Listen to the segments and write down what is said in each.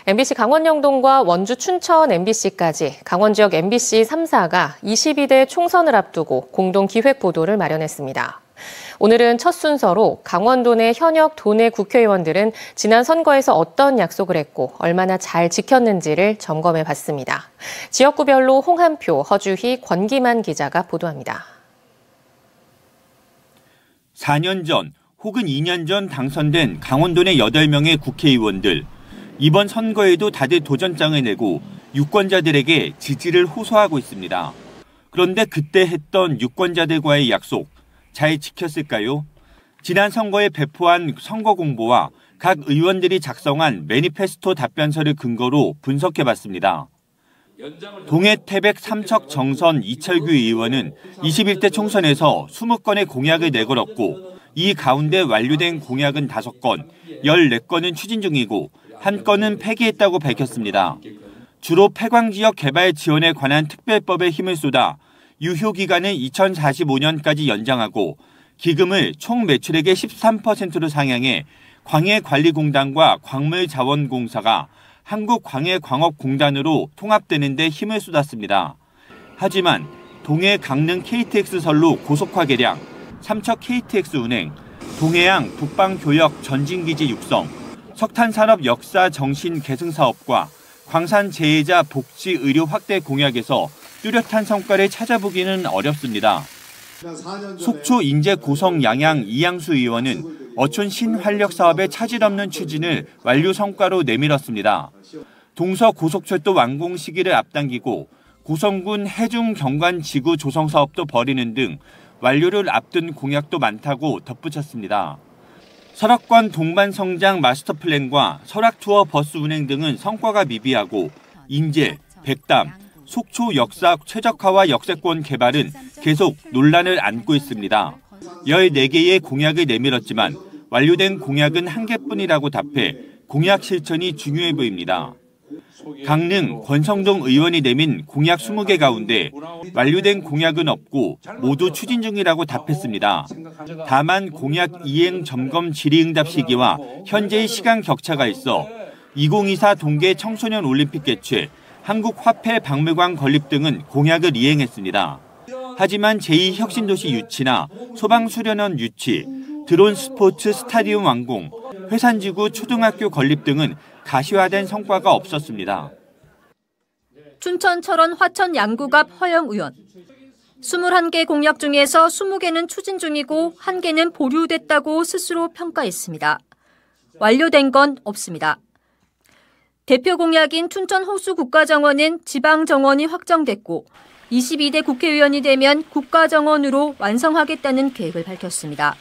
MBC 강원 영동과 원주 춘천 MBC까지 강원 지역 MBC 3사가 22대 총선을 앞두고 공동 기획 보도를 마련했습니다. 오늘은 첫 순서로 강원도 내 현역 도내 국회의원들은 지난 선거에서 어떤 약속을 했고 얼마나 잘 지켰는지를 점검해 봤습니다. 지역구별로 홍한표, 허주희, 권기만 기자가 보도합니다. 4년 전 혹은 2년 전 당선된 강원도 내 8명의 국회의원들. 이번 선거에도 다들 도전장을 내고 유권자들에게 지지를 호소하고 있습니다. 그런데 그때 했던 유권자들과의 약속 잘 지켰을까요? 지난 선거에 배포한 선거 공보와 각 의원들이 작성한 매니페스토 답변서를 근거로 분석해봤습니다. 동해 태백 삼척 정선 이철규 의원은 21대 총선에서 20건의 공약을 내걸었고 이 가운데 완료된 공약은 5건, 14건은 추진 중이고 1건은 폐기했다고 밝혔습니다. 주로 폐광지역 개발 지원에 관한 특별법에 힘을 쏟아 유효기간을 2045년까지 연장하고 기금을 총 매출액의 13%로 상향해 광해관리공단과 광물자원공사가 한국광해광업공단으로 통합되는 데 힘을 쏟았습니다. 하지만 동해 강릉 KTX 선로 고속화 개량, 삼척 KTX 운행, 동해안 북방교역 전진기지 육성, 석탄산업 역사 정신 계승 사업과 광산 재해자 복지 의료 확대 공약에서 뚜렷한 성과를 찾아보기는 어렵습니다. 속초 인제 고성 양양 이양수 의원은 어촌 신활력 사업의 차질 없는 추진을 완료 성과로 내밀었습니다. 동서 고속철도 완공 시기를 앞당기고 고성군 해중 경관 지구 조성 사업도 벌이는 등 완료를 앞둔 공약도 많다고 덧붙였습니다. 설악관 동반 성장 마스터 플랜과 설악 투어 버스 운행 등은 성과가 미비하고 인제, 백담, 속초 역사 최적화와 역세권 개발은 계속 논란을 안고 있습니다. 14개의 공약을 내밀었지만 완료된 공약은 1개뿐이라고 답해 공약 실천이 중요해 보입니다. 강릉 권성동 의원이 내민 공약 20개 가운데 완료된 공약은 없고 모두 추진 중이라고 답했습니다. 다만 공약 이행 점검 질의응답 시기와 현재의 시간 격차가 있어 2024 동계 청소년 올림픽 개최, 한국화폐박물관 건립 등은 공약을 이행했습니다. 하지만 제2혁신도시 유치나 소방수련원 유치, 드론 스포츠 스타디움 완공, 회산지구 초등학교 건립 등은 가시화된 성과가 없었습니다. 춘천 철원 화천 양구갑 허영 의원. 21개 공약 중에서 20개는 추진 중이고 1개는 보류됐다고 스스로 평가했습니다. 완료된 건 없습니다. 대표 공약인 춘천 호수 국가정원은 지방정원이 확정됐고 22대 국회의원이 되면 국가정원으로 완성하겠다는 계획을 밝혔습니다.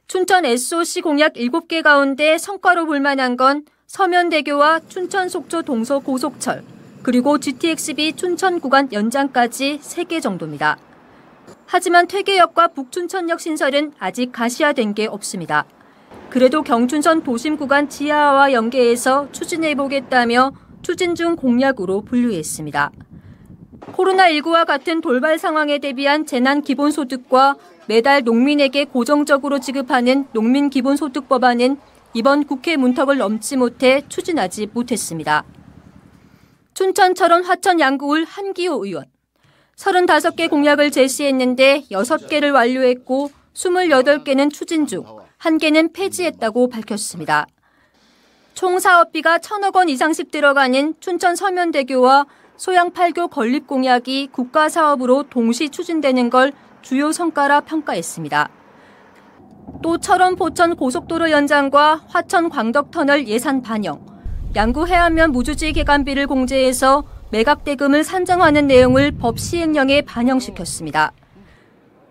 춘천 SOC 공약 7개 가운데 성과로 볼 만한 건 서면대교와 춘천 속초 동서 고속철, 그리고 GTX-B 춘천 구간 연장까지 3개 정도입니다. 하지만 퇴계역과 북춘천역 신설은 아직 가시화된 게 없습니다. 그래도 경춘선 도심 구간 지하와 연계해서 추진해보겠다며 추진 중 공약으로 분류했습니다. 코로나19와 같은 돌발 상황에 대비한 재난기본소득과 매달 농민에게 고정적으로 지급하는 농민기본소득 법안은 이번 국회 문턱을 넘지 못해 추진하지 못했습니다. 춘천 철원 화천 양구울 한기호 의원. 35개 공약을 제시했는데 6개를 완료했고 28개는 추진 중, 1개는 폐지했다고 밝혔습니다. 총 사업비가 1,000억 원 이상씩 들어가는 춘천 서면대교와 소양 8교 건립 공약이 국가사업으로 동시 추진되는 걸 주요 성과라 평가했습니다. 또 철원 포천 고속도로 연장과 화천 광덕터널 예산 반영, 양구 해안면 무주지 개간비를 공제해서 매각 대금을 산정하는 내용을 법 시행령에 반영시켰습니다.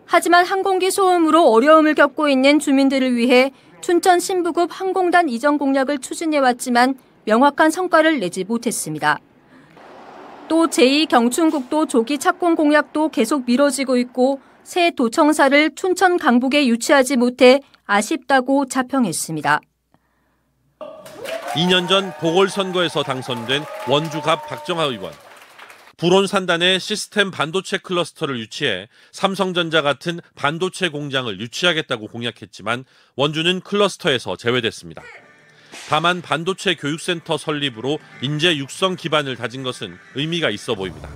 하지만 항공기 소음으로 어려움을 겪고 있는 주민들을 위해 춘천 신부급 항공단 이전 공약을 추진해왔지만 명확한 성과를 내지 못했습니다. 또 제2경춘국도 조기 착공 공약도 계속 미뤄지고 있고 새 도청사를 춘천 강북에 유치하지 못해 아쉽다고 자평했습니다. 2년 전 보궐선거에서 당선된 원주갑 박정하 의원. 불온산단에 시스템 반도체 클러스터를 유치해 삼성전자 같은 반도체 공장을 유치하겠다고 공약했지만 원주는 클러스터에서 제외됐습니다. 다만 반도체 교육센터 설립으로 인재 육성 기반을 다진 것은 의미가 있어 보입니다.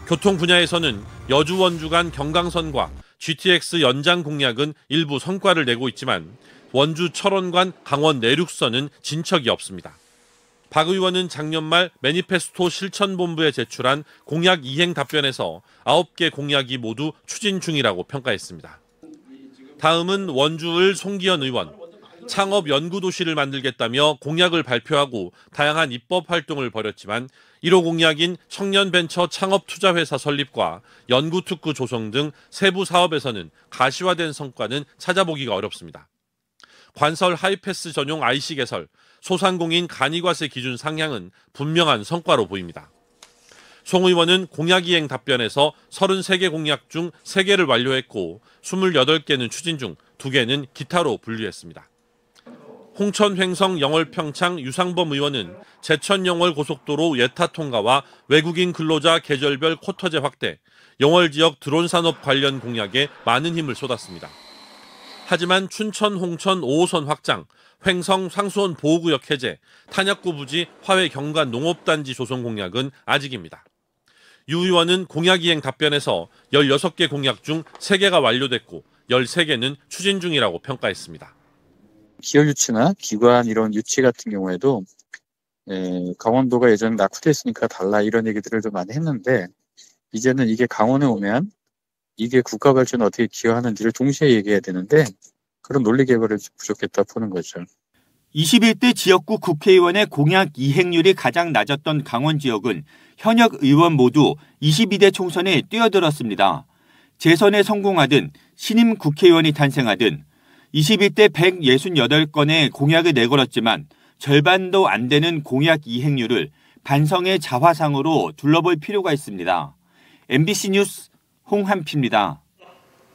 교통 분야에서는 여주 원주 간 경강선과 GTX 연장 공약은 일부 성과를 내고 있지만 원주 철원 간 강원 내륙선은 진척이 없습니다. 박 의원은 작년 말 매니페스토 실천본부에 제출한 공약 이행 답변에서 9개 공약이 모두 추진 중이라고 평가했습니다. 다음은 원주을 송기현 의원. 창업 연구도시를 만들겠다며 공약을 발표하고 다양한 입법 활동을 벌였지만 1호 공약인 청년벤처 창업투자회사 설립과 연구특구 조성 등 세부 사업에서는 가시화된 성과는 찾아보기가 어렵습니다. 관설 하이패스 전용 IC 개설, 소상공인 간이과세 기준 상향은 분명한 성과로 보입니다. 송 의원은 공약 이행 답변에서 33개 공약 중 3개를 완료했고 28개는 추진 중 2개는 기타로 분류했습니다. 홍천 횡성 영월 평창 유상범 의원은 제천 영월 고속도로 예타 통과와 외국인 근로자 계절별 쿼터제 확대, 영월 지역 드론 산업 관련 공약에 많은 힘을 쏟았습니다. 하지만 춘천 홍천 5호선 확장, 횡성 상수원 보호구역 해제, 탄약구 부지 화훼 경관 농업단지 조성 공약은 아직입니다. 유 의원은 공약 이행 답변에서 16개 공약 중 3개가 완료됐고 13개는 추진 중이라고 평가했습니다. 기업 유치나 기관 이런 유치 같은 경우에도 강원도가 예전에 낙후됐으니까 달라 이런 얘기들을 좀 많이 했는데 이제는 이게 강원에 오면 이게 국가 발전에 어떻게 기여하는지를 동시에 얘기해야 되는데 그런 논리 개발이 부족했다 보는 거죠. 21대 지역구 국회의원의 공약 이행률이 가장 낮았던 강원 지역은 현역 의원 모두 22대 총선에 뛰어들었습니다. 재선에 성공하든 신임 국회의원이 탄생하든 21대 168건의 공약을 내걸었지만 절반도 안 되는 공약 이행률을 반성의 자화상으로 둘러볼 필요가 있습니다. MBC 뉴스 홍한피입니다.